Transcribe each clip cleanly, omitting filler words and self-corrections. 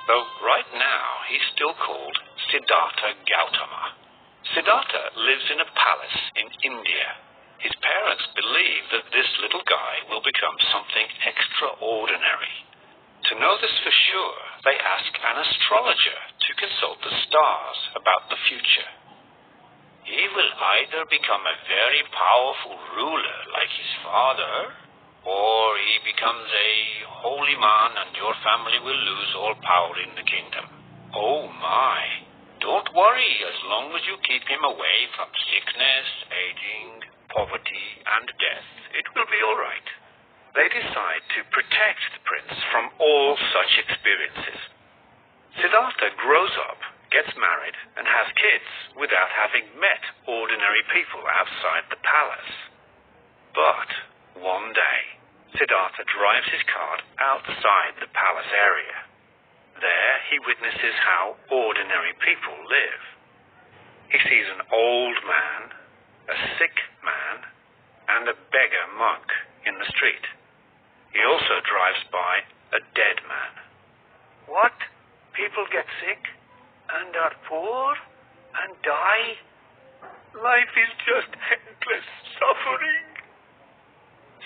though right now he's still called Siddhartha Gautama. Siddhartha lives in a palace in India. His parents believe that this little guy will become something extraordinary. To know this for sure, they ask an astrologer to consult the stars about the future. He will either become a very powerful ruler like his father, or he becomes a holy man and your family will lose all power in the kingdom. Oh my! Don't worry, as long as you keep him away from sickness, aging, poverty, and death, it will be all right. They decide to protect the prince from all such experiences. Siddhartha grows up, gets married, and has kids without having met ordinary people outside the palace. But one day, Siddhartha drives his cart outside the palace area. There he witnesses how ordinary people live. He sees an old man, a sick man, and a beggar monk in the street. He also drives by a dead man. What? People get sick and are poor and die? Life is just endless suffering.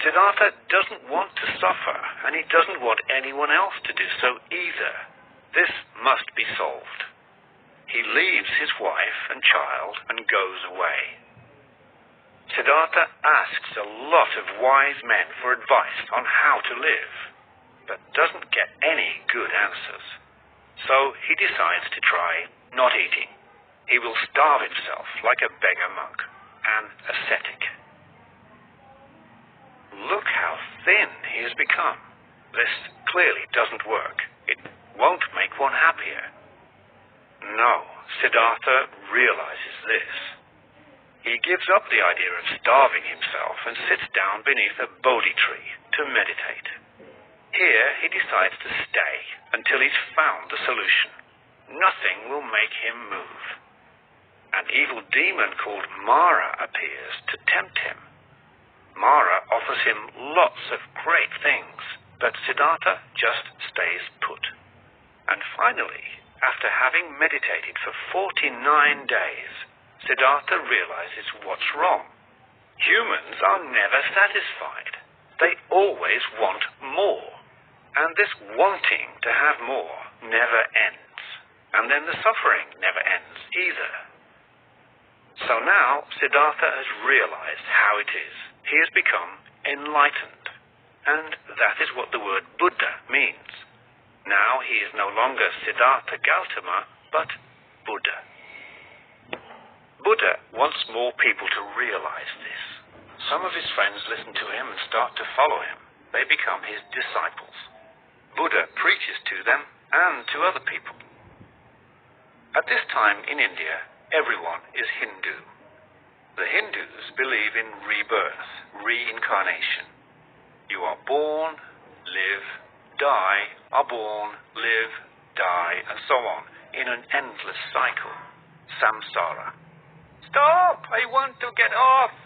Siddhartha doesn't want to suffer, and he doesn't want anyone else to do so either. This must be solved. He leaves his wife and child and goes away. Siddhartha asks a lot of wise men for advice on how to live, but doesn't get any good answers. So he decides to try not eating. He will starve himself like a beggar monk, an ascetic. Look how thin he has become. This clearly doesn't work. It won't make one happier. No, Siddhartha realizes this. He gives up the idea of starving himself and sits down beneath a Bodhi tree to meditate. Here he decides to stay until he's found a solution. Nothing will make him move. An evil demon called Mara appears to tempt him. Mara offers him lots of great things, but Siddhartha just stays put. And finally, after having meditated for 49 days, Siddhartha realizes what's wrong. Humans are never satisfied. They always want more. And this wanting to have more never ends. And then the suffering never ends either. So now Siddhartha has realized how it is. He has become enlightened. And that is what the word Buddha means. Now he is no longer Siddhartha Gautama, but Buddha. Buddha wants more people to realize this. Some of his friends listen to him and start to follow him. They become his disciples. Buddha preaches to them and to other people. At this time in India, everyone is Hindu. The Hindus believe in rebirth, reincarnation. You are born, live, die, are born, live, die, and so on, in an endless cycle, samsara. Stop! I want to get off!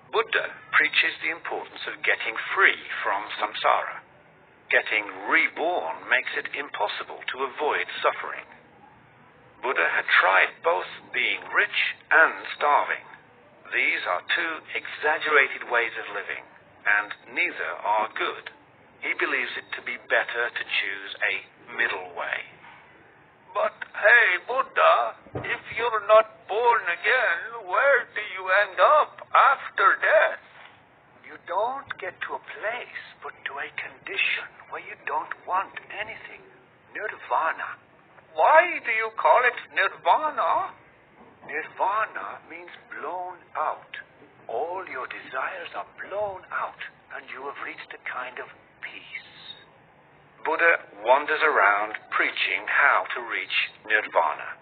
Buddha preaches the importance of getting free from samsara. Getting reborn makes it impossible to avoid suffering. Buddha had tried both being rich and starving. These are two exaggerated ways of living, and neither are good. He believes it to be better to choose a middle way. But hey, Buddha, if you're not born again, where do you end up after death? You don't get to a place, but to a condition where you don't want anything. Nirvana. Why do you call it nirvana? Nirvana means blown out. All your desires are blown out, and you have reached a kind of peace. Buddha wanders around preaching how to reach nirvana.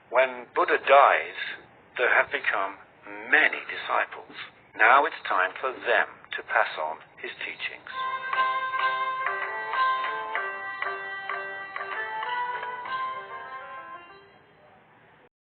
When Buddha dies, there have become many disciples. Now it's time for them to pass on his teachings.